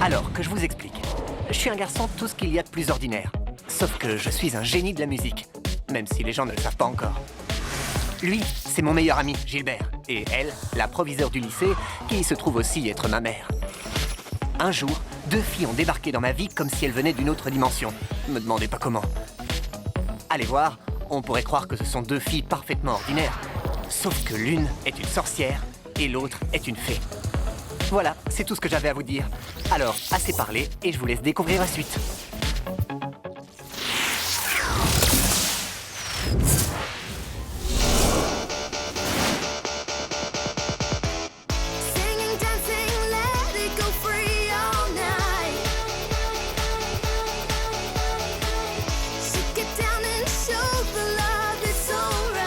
Alors, que je vous explique. Je suis un garçon tout ce qu'il y a de plus ordinaire. Sauf que je suis un génie de la musique. Même si les gens ne le savent pas encore. Lui, c'est mon meilleur ami, Gilbert. Et elle, la proviseure du lycée, qui se trouve aussi être ma mère. Un jour, 2 filles ont débarqué dans ma vie comme si elles venaient d'une autre dimension. Me demandez pas comment. Allez voir, on pourrait croire que ce sont 2 filles parfaitement ordinaires. Sauf que l'une est une sorcière et l'autre est une fée. Voilà, c'est tout ce que j'avais à vous dire. Alors, assez parlé et je vous laisse découvrir la suite. Singing, dancing, let it go free all night. Shake it down and show the love it's alright.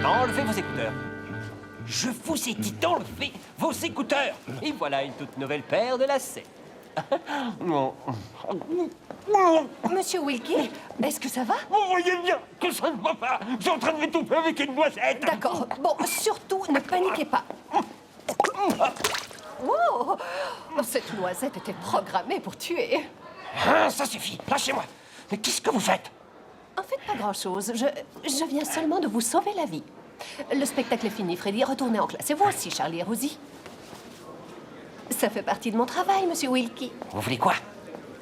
Enlevez vos écouteurs. Je vous ai dit d'enlever vos écouteurs. Et voilà une toute nouvelle paire de lacets. Monsieur Wilkie, est-ce que ça va? Vous voyez bien que ça ne va pas. Je suis en train de m'étouffer avec une noisette. D'accord. Bon, surtout, ne paniquez pas. Wow! Cette noisette était programmée pour tuer. Ah, ça suffit. Lâchez-moi. Mais qu'est-ce que vous faites? En fait, pas grand-chose. Je viens seulement de vous sauver la vie. Le spectacle est fini, Freddy. Retournez en classe. Et vous aussi, Charlie et Rosie. Ça fait partie de mon travail, monsieur Wilkie. Vous voulez quoi?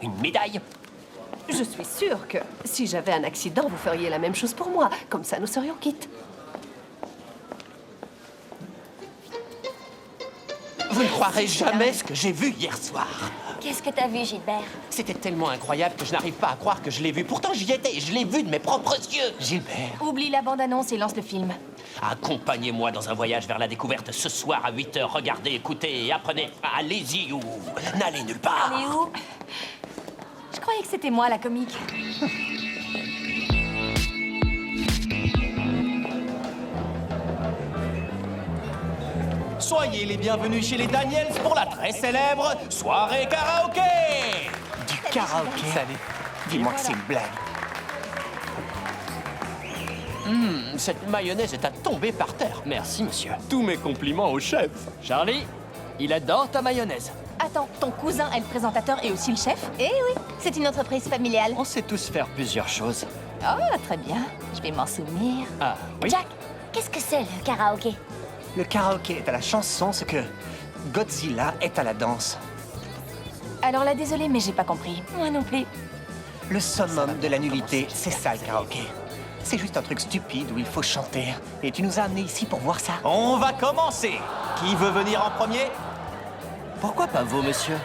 Une médaille? Je suis sûre que si j'avais un accident, vous feriez la même chose pour moi. Comme ça, nous serions quittes. Vous ne croirez jamais ce que j'ai vu hier soir. Qu'est-ce que t'as vu, Gilbert? C'était tellement incroyable que je n'arrive pas à croire que je l'ai vu. Pourtant, j'y étais et je l'ai vu de mes propres yeux. Gilbert. Oublie la bande-annonce et lance le film. Accompagnez-moi dans un voyage vers la découverte ce soir à 8 h. Regardez, écoutez et apprenez. Allez-y ou n'allez nulle part. Allez où? Je croyais que c'était moi, la comique. Soyez les bienvenus chez les Daniels pour la très célèbre soirée karaoké. Du karaoké. Salut. Dis-moi que c'est une blague. Cette mayonnaise est à tomber par terre. Merci, monsieur. Tous mes compliments au chef. Charlie, il adore ta mayonnaise. Attends, ton cousin est le présentateur et aussi le chef? Eh oui, c'est une entreprise familiale. On sait tous faire plusieurs choses. Oh, très bien. Je vais m'en souvenir. Ah, oui? Jack, qu'est-ce que c'est le karaoké? Le karaoké est à la chanson ce que Godzilla est à la danse. Alors là, désolé, mais j'ai pas compris. Moi non plus. Le summum de la nullité, c'est ça le karaoké. C'est juste un truc stupide où il faut chanter. Et tu nous as amenés ici pour voir ça. On va commencer. Qui veut venir en premier? Pourquoi pas vous, monsieur?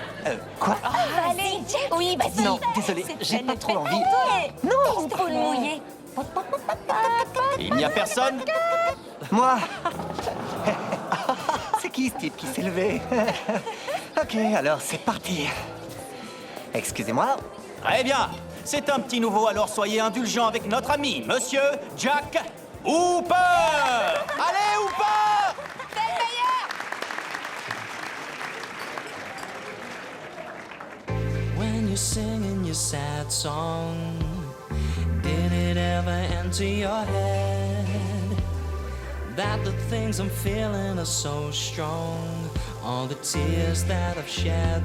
Quoi? Allez, Jack. Oui, vas-y. Non, désolé, j'ai pas trop envie. Non, poule mouillée. Il n'y a personne? Moi? C'est qui ce type qui s'est levé? Ok, alors c'est parti. Excusez-moi. Très bien. C'est un petit nouveau, alors soyez indulgents avec notre ami, monsieur Jack Hooper. Allez, Hooper! When you're singing your sad song, did it ever enter your head that the things I'm feeling are so strong? All the tears that I've shed,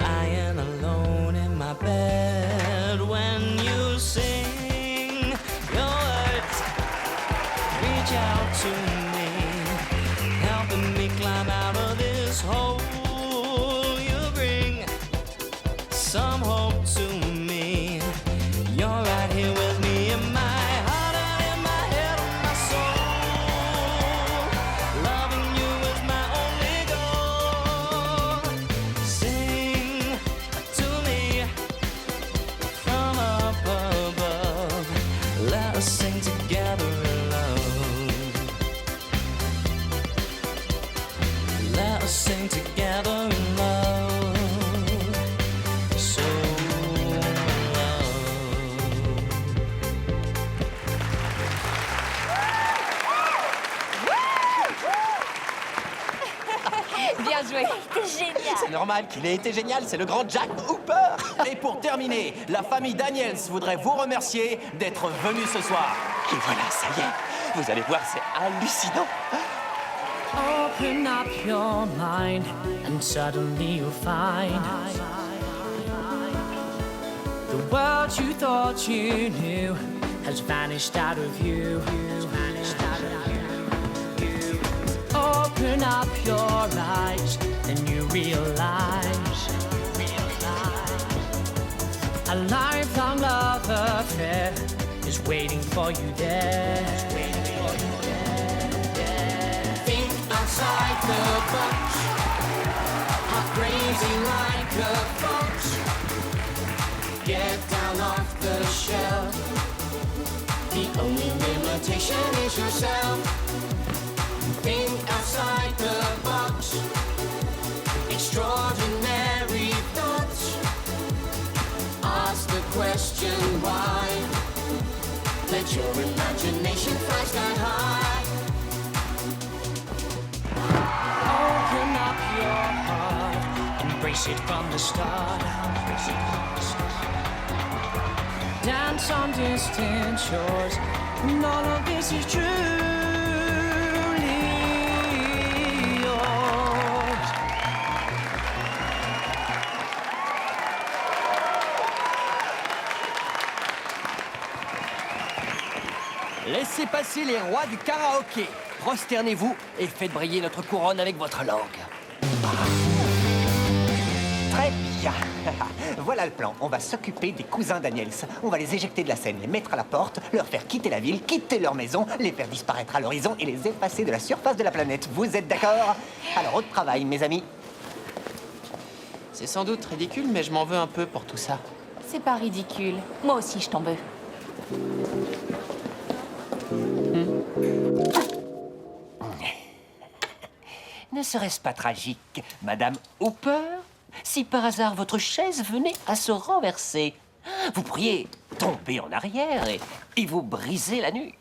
lying alone in my bed. When you sing your words, reach out to me, helping me climb out of this hole. You bring some hope to me. You're right here with me in my heart and in my head and my soul. Loving you is my only goal. Sing to me from up above. Let us sing together in love. Let us sing together in love. So love. joué. C'était génial. C'est normal qu'il ait été génial, c'est le grand Jack Hooper. Et pour terminer, la famille Daniels voudrait vous remercier d'être venu ce soir. Et voilà, ça y est. Vous allez voir, c'est hallucinant. Open up your mind and suddenly you'll find the world you thought you knew has vanished out of you. Open up your eyes and you realize a lifelong love affair is waiting for you there. Think outside the box, how crazy like a fox. Get down off the shelf. The only limitation is yourself. Think outside the box. Extraordinary thoughts. Ask the question why. Let your imagination fly sky high. Open up your heart. Embrace it from the start. Dance on distant shores. And all of this is truly yours. Laissez passer les rois du karaoké. Prosternez-vous et faites briller notre couronne avec votre langue. Très bien. Voilà le plan. On va s'occuper des cousins Daniels. On va les éjecter de la scène, les mettre à la porte, leur faire quitter la ville, quitter leur maison, les faire disparaître à l'horizon et les effacer de la surface de la planète. Vous êtes d'accord? Alors, au travail, mes amis. C'est sans doute ridicule, mais je m'en veux un peu pour tout ça. C'est pas ridicule. Moi aussi, je t'en veux. Ne serait-ce pas tragique, Madame Hooper, si par hasard votre chaise venait à se renverser? Vous pourriez tomber en arrière et vous briser la nuque.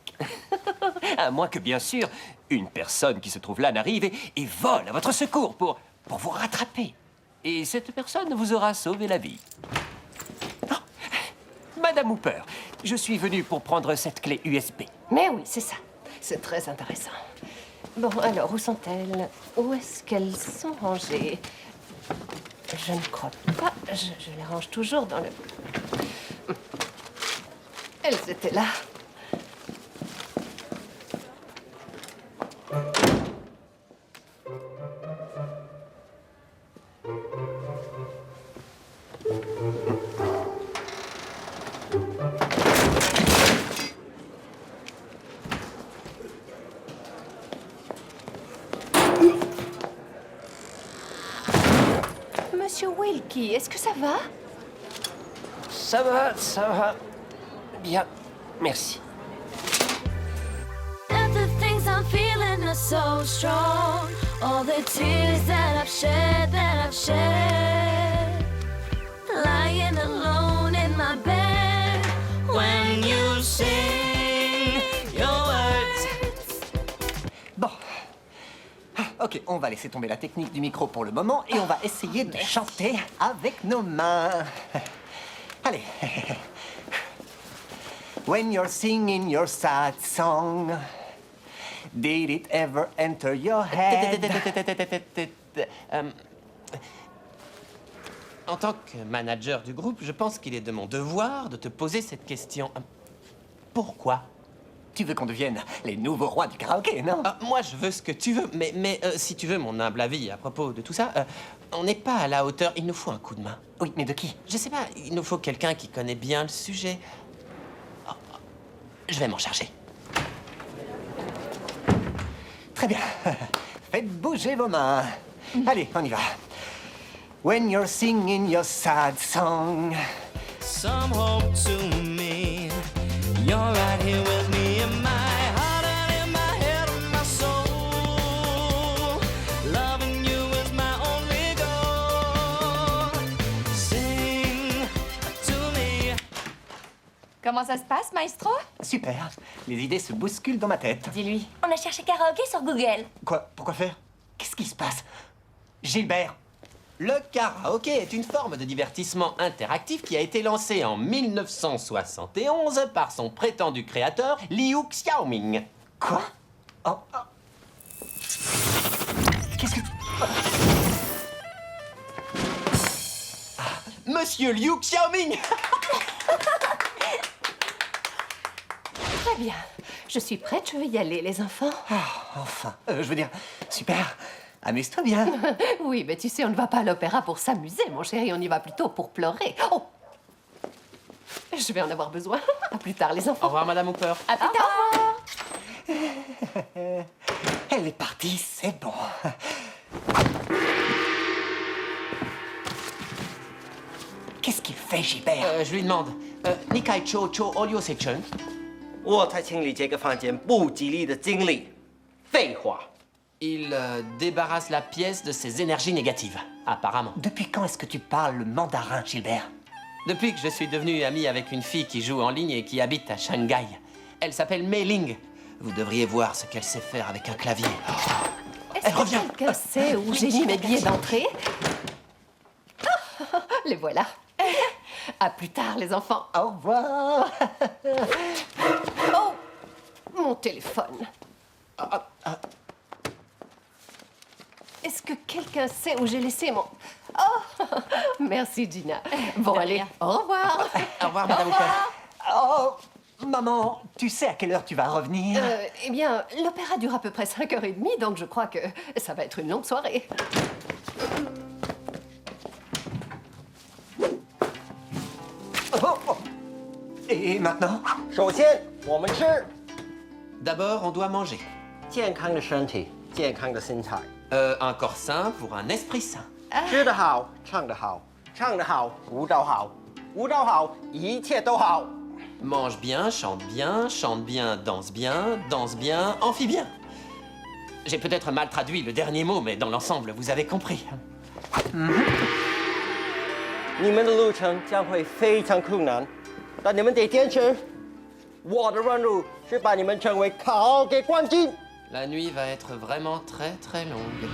À moins que, bien sûr, une personne qui se trouve là n'arrive et vole à votre secours pour vous rattraper. Et cette personne vous aura sauvé la vie. Oh, Madame Hooper, je suis venu pour prendre cette clé USB. Mais oui, c'est ça. C'est très intéressant. Bon, alors, où sont-elles? Où est-ce qu'elles sont rangées? Je ne crois pas. Je les range toujours dans le... Elles étaient là. Monsieur Wilkie, est-ce que ça va? Ça va. Bien, merci. And the things I'm feeling are so strong. All the tears that I've shed, lying alone in my bed. When you sing your words. Bon. Ok, on va laisser tomber la technique du micro pour le moment et on va essayer de chanter avec nos mains. Allez. When you're singing your sad song, did it ever enter your head? En tant que manager du groupe, je pense qu'il est de mon devoir de te poser cette question. Pourquoi? Tu veux qu'on devienne les nouveaux rois du karaoké, non? Moi, je veux ce que tu veux, mais si tu veux mon humble avis à propos de tout ça, on n'est pas à la hauteur. Il nous faut un coup de main. Oui, mais de qui? Je sais pas, il nous faut quelqu'un qui connaît bien le sujet. Oh, je vais m'en charger. Très bien. Faites bouger vos mains. Allez, on y va. When you're singing your sad song. Some hope to me. You're right here with me in my heart and in my head and my soul. Loving you is my only goal. Sing to me. Comment ça se passe, maestro? Super. Les idées se bousculent dans ma tête. Dis-lui. On a cherché karaoké sur Google. Quoi? Pourquoi faire? Qu'est-ce qui se passe? Gilbert. Le karaoké est une forme de divertissement interactif qui a été lancé en 1971 par son prétendu créateur, Liu Xiaoming. Quoi? Oh. Qu'est-ce que... Monsieur Liu Xiaoming. Très bien. Je suis prête, je vais y aller, les enfants. Enfin, je veux dire, super. Amuse-toi bien. Oui, mais tu sais, on ne va pas à l'opéra pour s'amuser, mon chéri. On y va plutôt pour pleurer. Oh! Je vais en avoir besoin. À plus tard, les Au enfants. revoir, Madame Hooper. À plus tard. Elle est partie, c'est bon. Qu'est-ce qu'il fait, Gilbert? Je lui demande. Nikai Cho Cho Olio Sechun. 我才清理这个房间不吉利的经历。废话， Il débarrasse la pièce de ses énergies négatives, apparemment. Depuis quand est-ce que tu parles le mandarin, Gilbert? Depuis que je suis devenu ami avec une fille qui joue en ligne et qui habite à Shanghai. Elle s'appelle Mei Ling. Vous devriez voir ce qu'elle sait faire avec un clavier. Est-ce que quelqu'un sait où j'ai mis mes billets d'entrée? Ah, les voilà. À plus tard, les enfants. Au revoir. Oh! Mon téléphone. Est-ce que quelqu'un sait où j'ai laissé mon... Oh! Merci, Gina. Bon, allez, au revoir. Au revoir, Madame Hooper. Oh, maman, tu sais à quelle heure tu vas revenir? Eh bien, l'opéra dure à peu près 5h30, donc je crois que ça va être une longue soirée. Et maintenant? 首先我们吃 D'abord, on doit manger. 健康的身体，健康的心态。 Un corps sain pour un esprit sain. 吃得好，唱得好，唱得好，舞蹈好，舞蹈好，一切都好。 Mange bien, chante bien, danse bien, amphi bien. J'ai peut-être mal traduit le dernier mot, mais dans l'ensemble, vous avez compris. 你们的路程将会非常困难，但你们得坚持。我的任务是把你们成为卡拉 OK 冠军。 La nuit va être vraiment très très longue.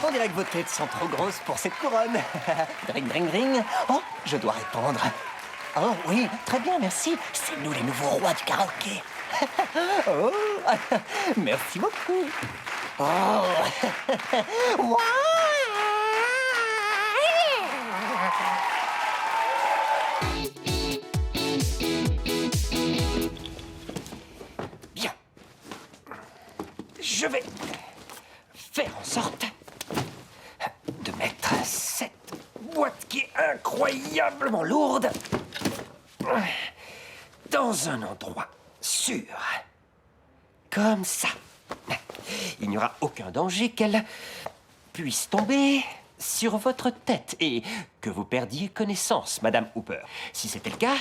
On dirait que vos têtes sont trop grosses pour cette couronne. Dring, dring, dring. Oh, je dois répondre. Oh oui, très bien, merci. C'est nous les nouveaux rois du karaoké. Oh, merci beaucoup. Oh. Bien. Je vais faire en sorte de mettre cette boîte qui est incroyablement lourde dans un endroit sûr. Comme ça. Il n'y aura aucun danger qu'elle puisse tomber sur votre tête et que vous perdiez connaissance, Madame Hooper. Si c'était le cas,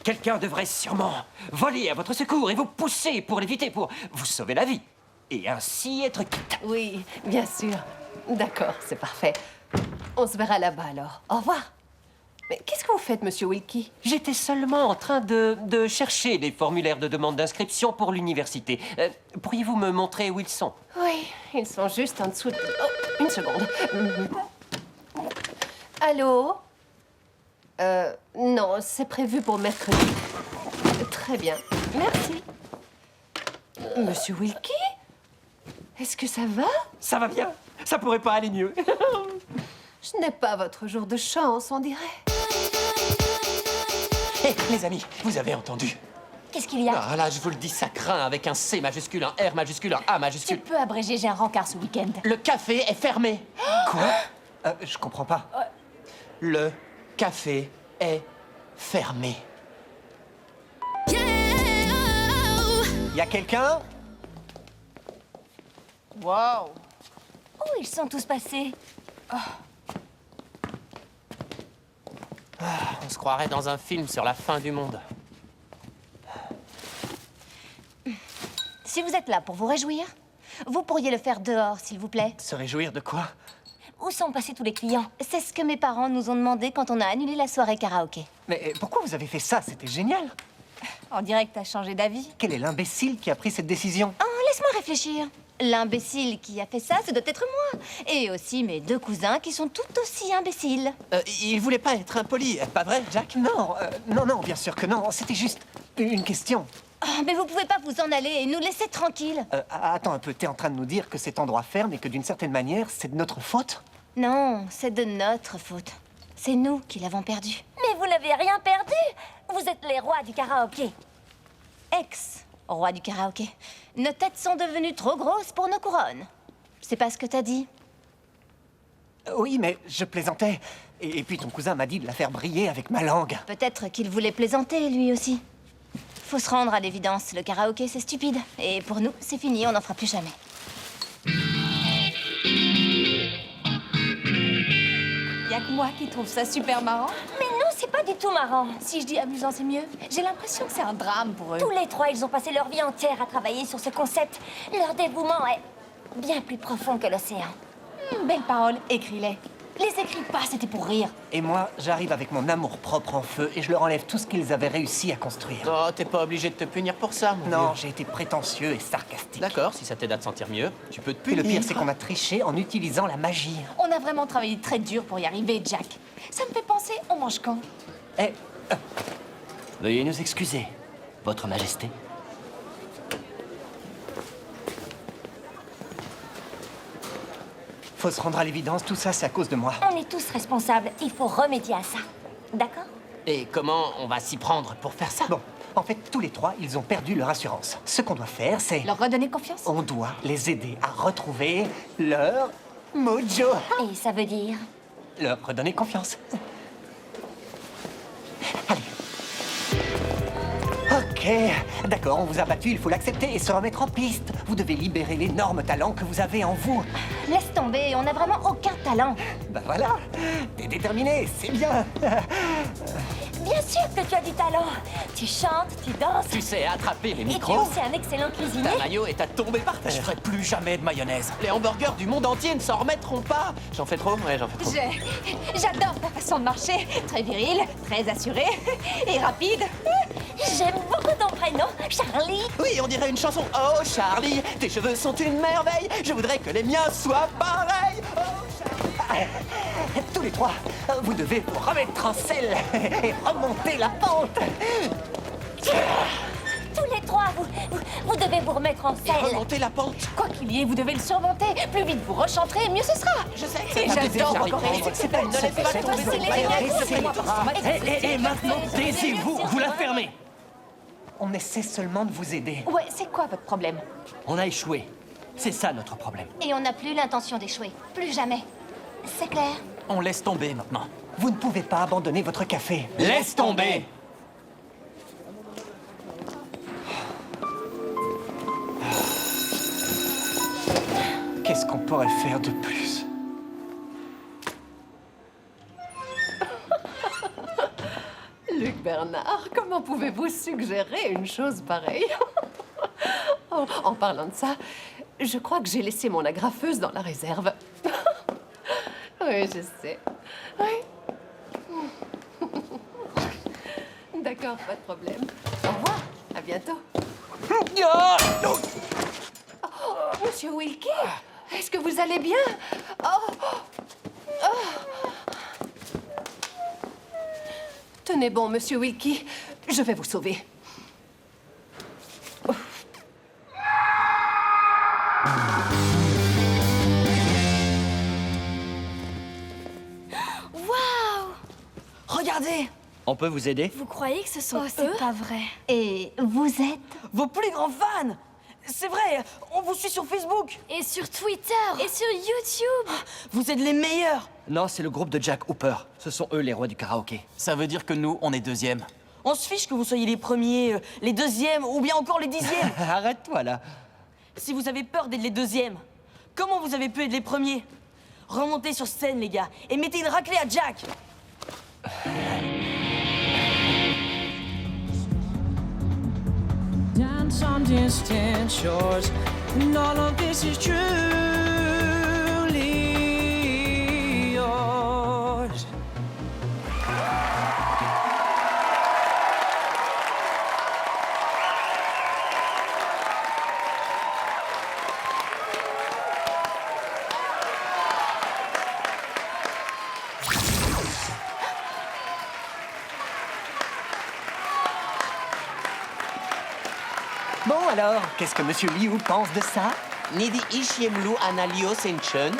quelqu'un devrait sûrement voler à votre secours et vous pousser pour l'éviter, pour vous sauver la vie. Et ainsi être quitte. Oui, bien sûr. D'accord, c'est parfait. On se verra là-bas alors. Au revoir. Mais qu'est-ce que vous faites, monsieur Wilkie? J'étais seulement en train de chercher les formulaires de demande d'inscription pour l'université. Pourriez-vous me montrer où ils sont? Oui, ils sont juste en dessous de... Oh, une seconde. Allô? Non, c'est prévu pour mercredi. Très bien. Merci. Monsieur Wilkie? Est-ce que ça va? Ça va bien. Ça pourrait pas aller mieux. Ce n'est pas votre jour de chance, on dirait. Hé, les amis, vous avez entendu? Qu'est-ce qu'il y a? Ah là, je vous le dis, ça craint avec un C majuscule, un R majuscule, un A Tu majuscule. peux abréger, j'ai un rencard ce week-end. Le café est fermé. Quoi? Je comprends pas. Le café est fermé. Y a quelqu'un? Wow! Où ils sont tous passés? On se croirait dans un film sur la fin du monde. Si vous êtes là pour vous réjouir, vous pourriez le faire dehors, s'il vous plaît. Se réjouir de quoi? Où sont passés tous les clients? C'est ce que mes parents nous ont demandé quand on a annulé la soirée karaoké. Mais pourquoi vous avez fait ça? C'était génial. On dirait que t'as changé d'avis. Quel est l'imbécile qui a pris cette décision? Oh, laisse-moi réfléchir. L'imbécile qui a fait ça, ce doit être moi. Et aussi mes deux cousins qui sont tout aussi imbéciles. Il voulait pas être impoli, pas vrai, Jack? Non, non, bien sûr que non. C'était juste une question. Oh, mais vous pouvez pas vous en aller et nous laisser tranquilles. Attends un peu, t'es en train de nous dire que cet endroit ferme et que d'une certaine manière, c'est de notre faute? Non, c'est de notre faute. C'est nous qui l'avons perdu. Mais vous n'avez rien perdu. Vous êtes les rois du karaoké. Ex-roi du karaoké. Nos têtes sont devenues trop grosses pour nos couronnes. C'est pas ce que t'as dit. Oui, mais je plaisantais. Et puis ton cousin m'a dit de la faire briller avec ma langue. Peut-être qu'il voulait plaisanter, lui aussi. Faut se rendre à l'évidence, le karaoké, c'est stupide. Et pour nous, c'est fini, on n'en fera plus jamais. Y'a que moi qui trouve ça super marrant. Mais non, c'est pas du tout marrant. Si je dis amusant, c'est mieux. J'ai l'impression que c'est un drame pour eux. Tous les trois, ils ont passé leur vie entière à travailler sur ce concept. Leur dévouement est bien plus profond que l'océan. Belle parole, écris-les. Les écris pas, c'était pour rire. Et moi, j'arrive avec mon amour-propre en feu et je leur enlève tout ce qu'ils avaient réussi à construire. Oh, t'es pas obligé de te punir pour ça, mon Non, vieux. j'ai été prétentieux et sarcastique. D'accord, si ça t'aide à te sentir mieux, tu peux te Et punir. le pire, c'est qu'on a triché en utilisant la magie. On a vraiment travaillé très dur pour y arriver, Jack. Ça me fait penser, on mange quand? Eh, Veuillez nous excuser, Votre Majesté. faut se rendre à l'évidence, tout ça, c'est à cause de moi. On est tous responsables, il faut remédier à ça. D'accord? Et comment on va s'y prendre pour faire ça? Bon, en fait, tous les trois, ils ont perdu leur assurance. Ce qu'on doit faire, c'est... Leur redonner confiance? On doit les aider à retrouver leur mojo. Et ça veut dire? Leur redonner confiance. Allez. Ok, d'accord, on vous a battu, il faut l'accepter et se remettre en piste. Vous devez libérer l'énorme talent que vous avez en vous. Laisse tomber, on n'a vraiment aucun talent. Ben voilà, t'es déterminé, c'est bien. Bien sûr que tu as du talent. Tu chantes, tu danses. Tu sais attraper les Et tu es micros. aussi un excellent cuisinier. Ta maillot est à tomber par terre. Je ferai plus jamais de mayonnaise. Les hamburgers du monde entier ne s'en remettront pas. J'en fais trop? Ouais, j'en fais trop. J'adore ta façon de marcher. Très viril, très assuré et rapide. J'aime beaucoup ton prénom, Charlie. Oui, on dirait une chanson. Oh, Charlie, tes cheveux sont une merveille. Je voudrais que les miens soient pareils. Oh, Charlie. Tous les trois, vous devez vous remettre en selle et remonter la pente. Tous les trois, vous devez vous remettre en selle. Remonter la pente. Quoi qu'il y ait, vous devez le surmonter. Plus vite vous rechanterez, mieux ce sera. Je sais que Et c'est pas baiser, j'adore Charlie. encore C'est pas une Ne laisse pas tomber C'est cette les balle. Et maintenant, taisez-vous, vous la fermez. On essaie seulement de vous aider. Ouais, c'est quoi votre problème? On a échoué. C'est ça notre problème. Et on n'a plus l'intention d'échouer. Plus jamais. C'est clair? On laisse tomber maintenant. Vous ne pouvez pas abandonner votre café. Laisse tomber. Qu'est-ce qu'on pourrait faire de plus? Bernard, comment pouvez-vous suggérer une chose pareille? Oh, en parlant de ça, je crois que j'ai laissé mon agrafeuse dans la réserve. Oui, je sais. Oui. D'accord, pas de problème. Au revoir, à bientôt. Oh, Monsieur Wilkie, est-ce que vous allez bien? Tenez bon, Monsieur Wilkie, je vais vous sauver. Waouh! Regardez! On peut vous aider? Vous croyez que ce sont eux? C'est pas vrai. Et vous êtes? Vos plus grands fans! C'est vrai, on vous suit sur Facebook! Et sur Twitter! Et sur YouTube! Vous êtes les meilleurs! Non, c'est le groupe de Jack Hooper. Ce sont eux les rois du karaoké. Ça veut dire que nous, on est deuxième. On se fiche que vous soyez les premiers, les deuxièmes ou bien encore les 10e. Arrête-toi là. Si vous avez peur d'être les deuxièmes, comment vous avez pu être les premiers? Remontez sur scène, les gars, et mettez une raclée à Jack. Dance on distant shores, and all of this is truly yours. Bon alors, qu'est-ce que Monsieur Liu pense de ça? Nidi Ishiemlu Analio Senchen.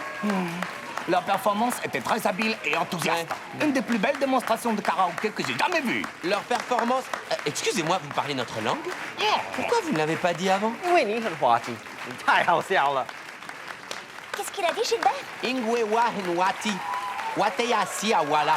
Leur performance était très habile et enthousiaste. Une des plus belles démonstrations de karaoké que j'ai jamais vues. Leur performance... excusez-moi, vous parlez notre langue? Pourquoi vous ne l'avez pas dit avant? 因为你很滑稽，你太好笑了。 Qu'est-ce qu'il a dit, Gilbert? Ingwe wa henwati, wateyasi awala.